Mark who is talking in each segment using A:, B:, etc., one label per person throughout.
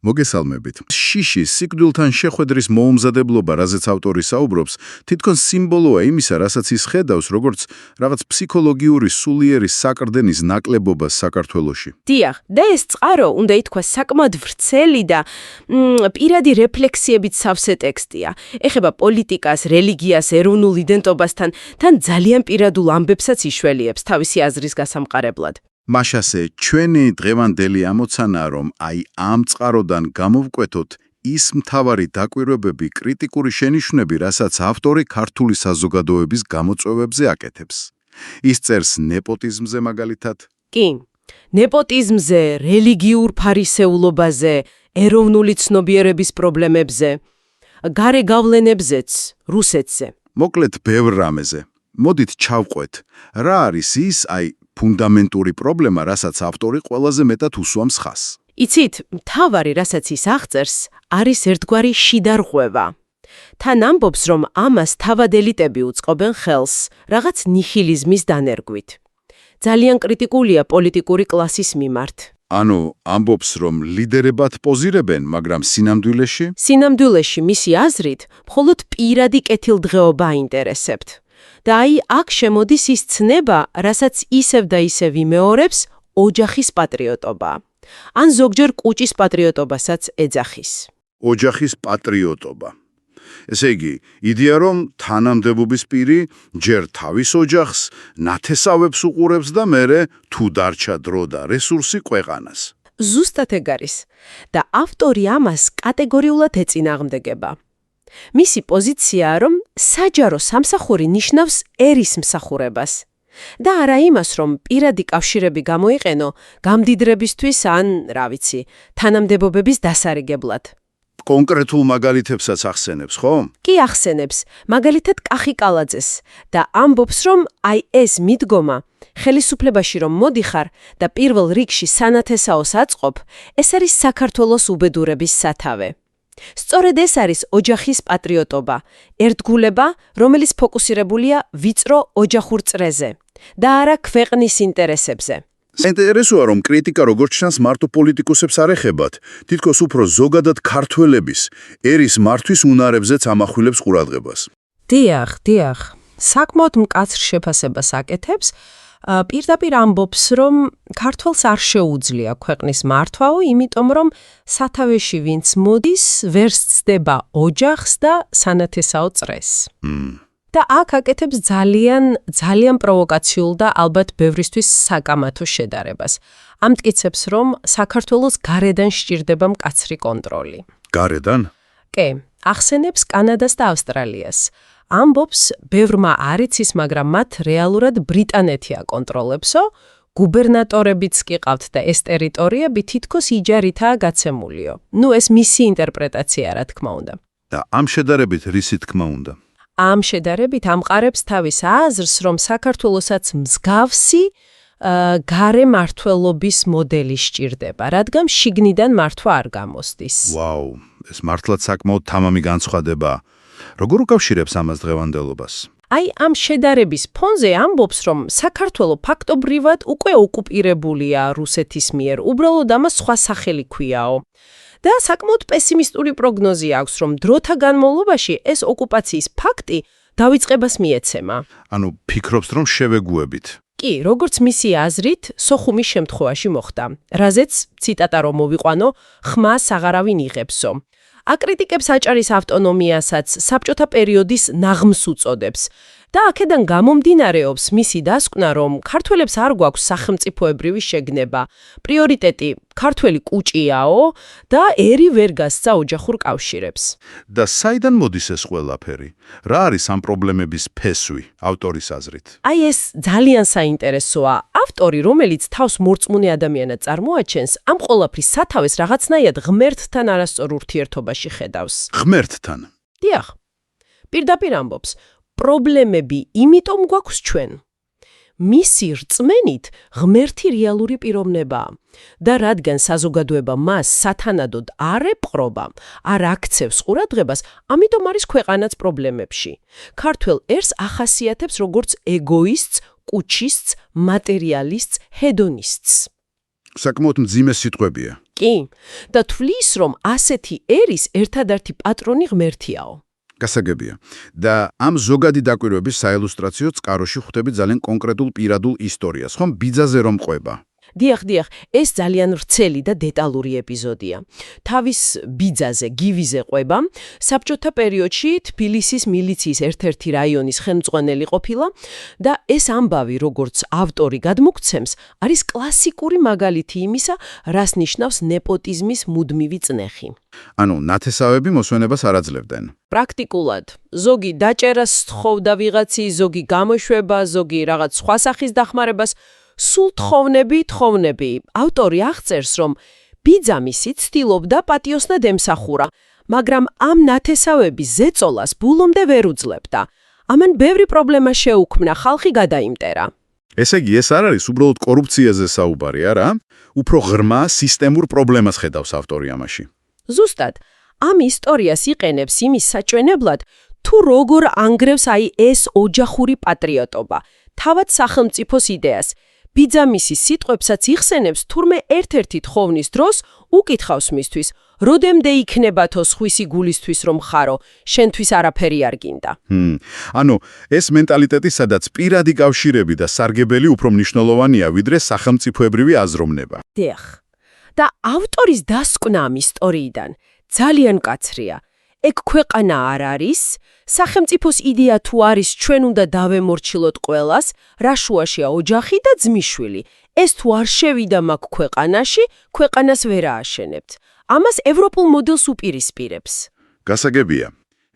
A: მოგესალმებით. შიში სიკვდილთან შეხვედრის მოუმზადებლობა, რაზეც ავტორი საუბრობს, თითქოს სიმბოლოა იმისა, რასაც ის ხედავს, როგორც რაღაც ფსიქოლოგიური სულიერი საკრდენის ნაკლებობას საქართველოში.
B: დიახ, და ეს წყარო, უნდა ითქვას, საკმაოდ ვრცელი და პირადი რეფლექსიებით სავსე ტექსტია. ეხება პოლიტიკას, რელიგიას, ეროვნულ იდენტობასთან, თან ძალიან პირადულ ამბებსაც იშველიებს თავისი აზრის გასამყარებლად.
A: მაშასე, ჩვენი დღევანდელი ამოცანაა, რომ აი ამ წყაროდან გამოვკვეთოთ ის მთავარი დაკვირვებები, კრიტიკური შენიშვნები, რასაც ავტორი ქართული საზოგადოების გამოწვევებზე აკეთებს. ის წერს ნეპოტიზმზე მაგალითად.
B: კი, ნეპოტიზმზე, რელიგიურ ფარისეულობაზე, ეროვნული ცნობიერების პრობლემებზე, გარე გავლენებზეც, რუსეთზე.
A: მოკლედ ბევრ რამეზე. მოდით ჩავყვეთ, რა არის ის, ფუნდამენტური პრობლემა, რასაც ავტორი ყველაზე მეტად უსვამს ხაზს.
B: იცით, მთავარი, რასაც ის აღწერს, არის ერთგვარი შიდა რღვევა. თან ამბობს, რომ ამას თავად ელიტები უწყობენ ხელს, რაღაც ნიჰილიზმის დანერგვით. ძალიან კრიტიკულია პოლიტიკური კლასის მიმართ.
A: ანუ, ამბობს, რომ ლიდერებად პოზირებენ, მაგრამ
B: სინამდვილეში მისი აზრით, მხოლოდ პირადი კეთილდღეობა აინტერესებთ. და აქ შემოდის ის ცნება, რასაც ისევ და ისევ იმეორებს ოჯახის პატრიოტობა. ან ზოგჯერ კუჭის პატრიოტობასაც ეძახის.
A: ოჯახის პატრიოტობა. ესე იგი, იდეა, რომ თანამდებობის პირი ჯერ თავის ოჯახს, ნათესავებს უყურებს და მერე თუ დარჩა დრო და რესურსი ქვეყანას.
B: ზუსტად ეგ არის. და ავტორი ამას კატეგორიულად ეწინააღმდეგება. მისი პოზიციაა, რომ საჯარო სამსახური ნიშნავს ერისმსახურებას. და არა იმას, რომ პირადი კავშირები გამოიყენო გამდიდრებისთვის ან, თანამდებობების დასარიგებლად.
A: კონკრეტულ მაგალითებსაც ახსენებს, ხო?
B: კი ახსენებს, მაგალითად კახიკალაძეს და ამბობს, რომ ეს მიდგომა, ხელისუფლებაში რომ მოდიხარ და პირველ რიგში სანათესაოს აწყობ, ეს არის საქართველოს უბედურების სათავე. სწორედ ეს არის ოჯახის პატრიოტობა, ერთგულება, რომელიც ფოკუსირებულია ვიწრო ოჯახურ წრეზე და არა ქვეყნის ინტერესებზე.
A: საინტერესოა, რომ კრიტიკა როგორც ჩანს მარტო პოლიტიკოსებს არ ეხებათ, თითქოს უფრო ზოგადად ქართველების ერის მართვის უნარებზეც ამახვილებს ყურადღებას.
B: დიახ, საკმაოდ მკაცრ შეფასებას აკეთებს, პირდაპირ ამბობს, რომ ქართველს არ შეუძლია ქვეყნის მართვაო, იმიტომ რომ სათავეში ვინც მოდის, ვერ სცდება ოჯახს და სანათესაო წრეს. და აქ აკეთებს ძალიან პროვოკაციულ და ალბათ ბევრისთვის საკამათო შედარებას. ამტკიცებს, რომ საქართველოს გარედან სჭირდება მკაცრი კონტროლი.
A: გარედან?
B: კი, ახსენებს კანადას და ავსტრალიას. ამბობს, ბევრმა არ იცის, მაგრამ მათ რეალურად ბრიტანეთი აკონტროლებსო, გუბერნატორებიც კი ყავთ და ეს ტერიტორიები თითქოს იჯარითაა გაცემულიო. ეს მისი ინტერპრეტაცია, რა თქმა უნდა.
A: და ამ შედარებით რისი თქმა უნდა?
B: ამ შედარებით ამყარებს თავის აზრს, რომ საქართველოსაც მსგავსი გარე მართლობის მოდელი სჭირდება, რადგან შიგნიდან მართვა არ გამოსდის.
A: ვაუ, ეს მართლაც საკმაოდ თამამი განცხადება. როგორ უკავშირებს ამას დღევანდელობას?
B: ამ შედარების ფონზე ამბობს, რომ საქართველო ფაქტობრივად უკვე ოკუპირებულია რუსეთის მიერ, უბრალოდ ამას სხვა სახელი ქვიაო. და საკმაოდ პესიმისტური პროგნოზი აქვს, რომ დროთა განმავლობაში ეს ოკუპაციის ფაქტი დავიწყებას მიეცემა.
A: ანუ ფიქრობს, რომ შევეგუებით.
B: კი, როგორც მისი აზრით, სოხუმის შემთხვევაში მოხდა, რაზეც, ციტატა რომ მოვიყვანო, ხმას აღარავინ იღებსო. აკრიტიკებს აჭარის ავტონომიასაც საბჭოთა პერიოდის ნაღმს უწოდებს. და აქედან გამომდინარეობს მისი დასკვნა, რომ ქართველებს არ გვაქვს სახელმწიფოებრივი შეგნება, პრიორიტეტი ქართველი კუჭიაო და ერი ვერ გასცა ოჯახურ კავშირებს.
A: და საიდან მოდის ეს ყველაფერი? რა არის ამ პრობლემების ფესვი, ავტორის აზრით?
B: ეს ძალიან საინტერესოა. ავტორი, რომელიც თავს მორწმუნე ადამიანად წარმოაჩენს, ამ ყველაფრის სათავეს რაღაცნაირად ღმერთთან არასწორ ურთიერთობაში ხედავს.
A: ღმერთთან?
B: დიახ. პირდაპირ ამბობს, პრობლემები იმიტომ გვაქვს ჩვენ. მისი რწმენით ღმერთი რეალური პიროვნებაა და რადგან საზოგადოება მას სათანადოდ არ ეპყრობა, არ აქცევს ყურადღებას, ამიტომ არის ქვეყანაც პრობლემებში. ქართველ ერს ახასიათებს როგორც ეგოისტს, კუჩისტს, მატერიალისტს, ჰედონისტს.
A: საკმაოდ მძიმე სიტყვებია.
B: კი, და თვლის, რომ ასეთი ერის ერთადერთი პატრონი ღმერთიაო.
A: გასაგებია. და ამ ზოგადი დაკვირვების საილუსტრაციო წყაროში ხვდები ძალიან კონკრეტულ პირადულ ისტორიას, ხომ ბიძაზე რომ ყვება.
B: დიახ, ეს ძალიან ვრცელი და დეტალური ეპიზოდია. თავის ბიძაზე, გივიზე ყვება, საბჭოთა პერიოდში თბილისის მილიციის ერთ-ერთი რაიონის ხელმძღვანელი ყოფილა და ეს ამბავი, როგორც ავტორი გადმოგცემს, არის კლასიკური მაგალითი იმისა, რას ნიშნავს ნეპოტიზმის მუდმივი წნეხი.
A: ანუ ნათესავები მოსვენებას არ აძლევდნენ.
B: პრაქტიკულად, ზოგი დაჭერას სთხოვდა ვიღაცი, ზოგი გამოშვება, ზოგი რაღაც სხვა სახის დახმარებას, სულ თხოვნები. ავტორი აღწერს, რომ ბიძამისი ცდილობდა პატიოსნად ემსახურა, მაგრამ ამ ნათესავების ზეწოლას ბულომდე ვერ უძლებდა. ამან ბევრი პრობლემა შეუქმნა, ხალხი გადაიმტერა.
A: ესე იგი, ეს არ არის უბრალოდ კორუფციაზე საუბარი, არა? უფრო ღრმა სისტემურ პრობლემას ხედავს ავტორი ამაში.
B: ზუსტად, ამ ისტორიას იყენებს იმის საჭვენებლად, თუ როგორ ანგრევს ეს ოჯახური პატრიოტობა, თავად სახელმწიფოს იდეას. ბიძამისის სიტყვებსაც იხსენებს თურმე ერთ-ერთი თხოვნის დროს უკითხავს მისთვის, როდემდე იქნებათო სხვისი გულისთვის რომ ხარო, შენთვის არაფერი არ გინდა.
A: ანუ ეს მენტალიტეტი, სადაც პირადი კავშირები და სარგებელი უფრო მნიშვნელოვანია, ვიდრე სახელმწიფოებრივი აზროვნება.
B: დიახ. და ავტორის დასკვნა ამ ისტორიიდან ძალიან მკაცრია. ეგ ქვეყანა არ არის, სახელმწიფოს იდეა თუ არის, ჩვენ უნდა დავემორჩილოთ ყველას, რა შუაშია ოჯახი და ძმისშვილი. ეს თუ არ შევიდა მაგ ქვეყანაში, ქვეყანას ვერ ააშენებთ. ამას ევროპულ მოდელს უპირისპირებს.
A: გასაგებია.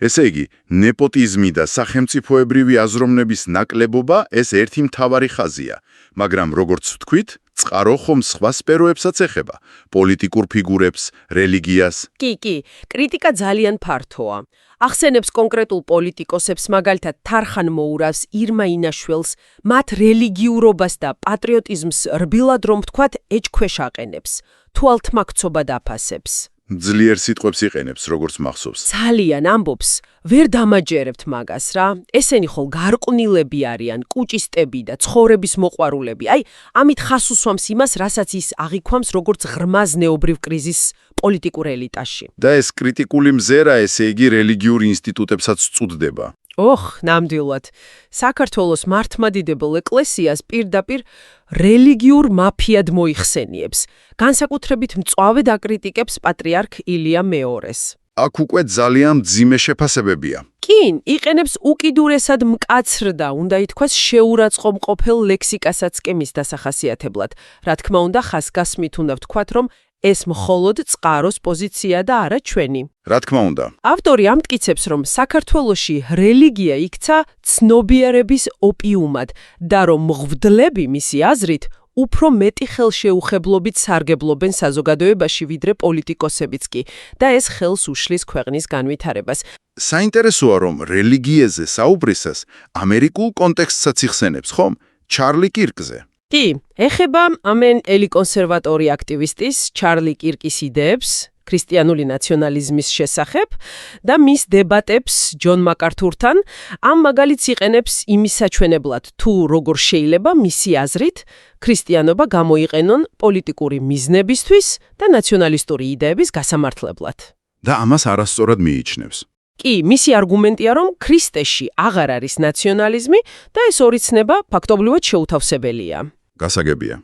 A: ესე იგი, ნეპოტიზმი და სახელმწიფოებრივი აზროვნების ნაკლებობა ეს ერთი მთავარი ხაზია, მაგრამ როგორც ვთქვით, წყარო ხომ სხვა სფეროებსაც ეხება, პოლიტიკურ ფიგურებს, რელიგიას.
B: კი, კრიტიკა ძალიან ფართოა. ახსენებს კონკრეტულ პოლიტიკოსებს, მაგალითად თარხან მოურავს, ირმა ინაშველს, მათ რელიგიურობას და პატრიოტიზმს რბილად რომ ვთქვათ, ეჭქვეშ აყენებს, თვალთმაქცობა დაფასებს.
A: ძლიერ სიტყვებს იყენებს, როგორც მახსოვს.
B: ძალიან ამბობს, ვერ დამაჯერებთ მაგას რა. ესენი ხოლ გარყვნილები არიან, კუჭისტები და ცხოვრების მოყვარულები. ამით ხას უსვამს იმას, რასაც ის აღიქვამს როგორც ღრმა ზნეობრივ კრიზისს პოლიტიკურ ელიტაში.
A: და ეს კრიტიკული მზერა, ესე იგი, რელიგიურ ინსტიტუტებსაც წუდება.
B: ნამდვილად. საქართველოს მართლმადიდებელ ეკლესიას პირდაპირ რელიგიურ მაფიად მოიხსენიებს. განსაკუთრებით მწვავედ აკრიტიკებს პატრიარქ ილია მეორეს.
A: აქ უკვე ძალიან მძიმე შეფასებებია.
B: კი, იყენებს უკიდურესად მკაცრ და უნდა ითქვას შეურაცხმყოფელ ლექსიკასაც კი მის დასახასიათებლად. რა თქმა უნდა, ხაზგასმით უნდა ვთქვათ, რომ ეს მხოლოდ წყაროს პოზიცია და არა ჩვენი.
A: რა თქმა უნდა.
B: ავტორი ამტკიცებს, რომ საქართველოში რელიგია იქცა ცნობიერების ოპიუმად და რომ მღვდლები მისი აზრით უფრო მეტი ხელშეუხებლობით სარგებლობენ საზოგადოებაში ვიდრე პოლიტიკოსებიც კი და ეს ხელს უშლის ქვეყნის განვითარებას.
A: საინტერესოა, რომ რელიგიაზე საუბრისას ამერიკულ კონტექსტსაც იხსენებს, ხომ? ჩარლი კირკზე.
B: კი, ეხება ამერიკელი კონსერვატორი აქტივისტის ჩარლი კირკის იდეებს ქრისტიანული ნაციონალიზმის შესახებ და მის დებატებს ჯონ მაკართურთან. ამ მაგალითს იყენებს იმის საჩვენებლად, თუ როგორ შეიძლება მისი აზრით ქრისტიანობა გამოიყენონ პოლიტიკური მიზნებისთვის და ნაციონალისტური იდეების გასამართლებლად.
A: და ამას არასწორად მიიჩნევს.
B: კი, მისი არგუმენტია, რომ ქრისტეში აღარ არის ნაციონალიზმი და ეს ორი ცნება ფაქტობრივად შეუთავსებელია.
A: გასაგებია.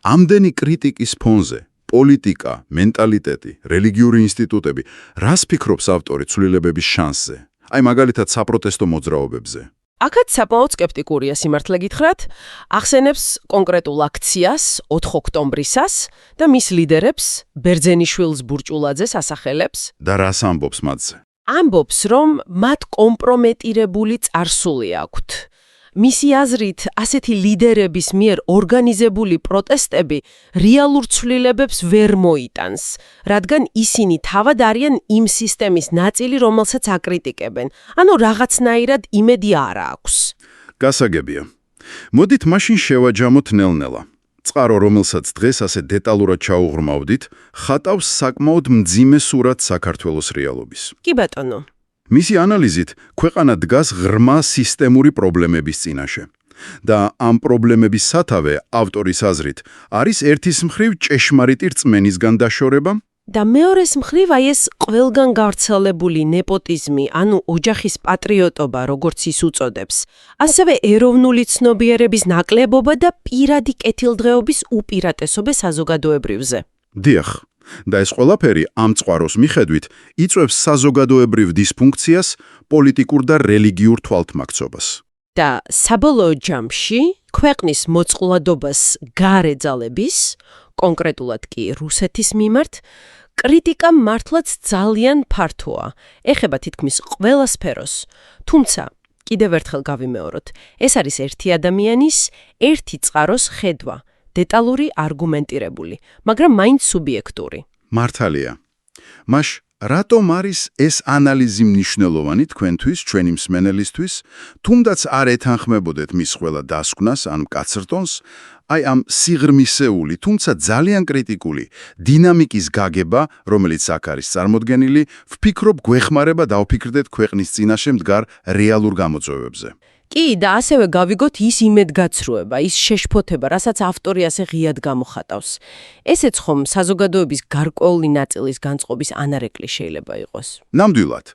A: ამდენი კრიტიკის ფონზე პოლიტიკა, მენტალიტეტი, რელიგიური ინსტიტუტები, რას ფიქრობს ავტორი ცვლილებების შანსზე? მაგალითად საპროტესტო მოძრაობებზე.
B: აქაც საკმაოდ სკეპტიკურია სიმართლე გითხრათ, ახსენებს კონკრეტულ აქციას 4 ოქტომბრისას და მის ლიდერებს ბერძენიშვილს ბურჭულაძეს ასახელებს
A: და რას ამბობს მათზე?
B: ამბობს, რომ მათ კომპრომეტირებული წარსული აქვთ. მისი აზრით, ასეთი ლიდერების მიერ ორგანიზებული პროტესტები რეალურ ცვლილებებს ვერ მოიტანს, რადგან ისინი თავად არიან იმ სისტემის ნაწილი, რომელსაც აკრიტიკებენ. ანუ რაღაცნაირად იმედი არ აქვს.
A: გასაგებია. მოდით მაშინ შევაჯამოთ ნელ-ნელა. წყარო, რომელსაც დღეს ასე დეტალურად ჩაუღრმავდით, ხატავს საკმაოდ მძიმე სურათს საქართველოს რეალობის.
B: კი ბატონო.
A: მისი ანალიზით, ქვეყანა დგას ღრმა სისტემური პრობლემების წინაშე. და ამ პრობლემების სათავე ავტორის აზრით არის ერთის მხრივ ჭეშმარიტი რწმენისგან დაშორება
B: და მეორეს მხრივ აი ეს ყველგან გავრცელებული ნეპოტიზმი, ანუ ოჯახის პატრიოტობა, როგორც ის უწოდებს, ასევე ეროვნული ცნობიერების ნაკლებობა და პირადი კეთილდღეობის უპირატესობა საზოგადოებრივზე.
A: დიახ, და ეს ყველაფერი ამ წყაროს მიხედვით იწვევს საზოგადოებრივ დისფუნქციას, პოლიტიკურ და რელიგიურ თვალთმაქცობას.
B: და საბოლოო ჯამში ქვეყნის მოწყვლადობას გარე ძალების, კონკრეტულად კი რუსეთის მიმართ, კრიტიკა მართლაც ძალიან ფართოა, ეხება თითქმის ყველა სფეროს. თუმცა, კიდევ ერთხელ გავიმეოროთ, ეს არის ერთი ადამიანის, ერთი წყაროს ხედვა, დეტალური არგუმენტირებული, მაგრამ მაინც სუბიექტური.
A: მართალია. მაშ რატომ არის ეს ანალიზი მნიშვნელოვანი თქვენთვის, ჩვენი მსმენელისთვის, თუნდაც არ ეთანხმებოდეთ მის ყველა დასკვნას ან მკაცრტონს, აი ამ სიღრმისეული, თუმცა ძალიან კრიტიკული დინამიკის გაგება, რომელიც აქ არის წარმოდგენილი, ვფიქრობ გვეხმარება დავფიქრდეთ ქვეყნის წინაშე მდგარ რეალურ გამოწვევებზე.
B: კი, და ასევე გავიგოთ ის იმედგაცრუება, ის შეშფოთება, რასაც ავტორი ასე ღიად გამოხატავს. ესეც ხომ საზოგადოების გარკვეული ნაწილის განწყობის ანარეკლი შეიძლება იყოს.
A: ნამდვილად.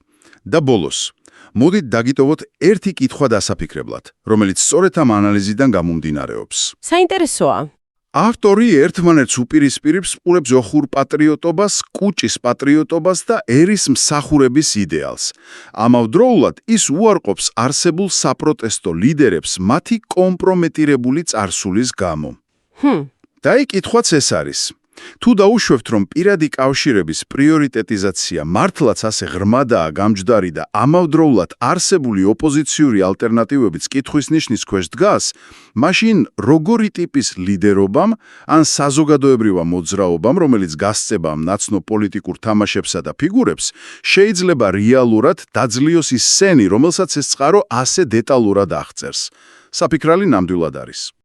A: და ბოლოს, მოდით დაგიტოვოთ ერთი კითხვა დასაფიქრებლად, რომელიც სწორედ ამ ანალიზიდან გამომდინარეობს.
B: საინტერესოა.
A: ავტორი ერთმანეთს უპირისპირებს პურებს ოხურ პატრიოტობას, კუჭის პატრიოტობას და ერის მსახურების იდეალს. ამავდროულად ის უარყოფს არსებულ საპროტესტო ლიდერებს მათი კომპრომეტირებული წარსულის გამო. და იქ კითხვაც ეს არის. თუ დაუშვებთ, რომ პირადი კავშირების პრიორიტეტიზაცია მართლაც ასე ღრმადაა გამჯდარი და ამავდროულად არსებული ოპოზიციური ალტერნატივებიც კითხვის ნიშნის ქვეშ დგას, მაშინ როგორი ტიპის ლიდერობამ ან საზოგადოებრივმა მოძრაობამ, რომელიც გასწება ამ ნაცნო პოლიტიკურ თამაშებსა და ფიგურებს, შეიძლება რეალურად დაძლიოს ის სცენი, რომელსაც ეს წყარო ასე დეტალურად აღწერს. საფიქრალი ნამდვილად არის.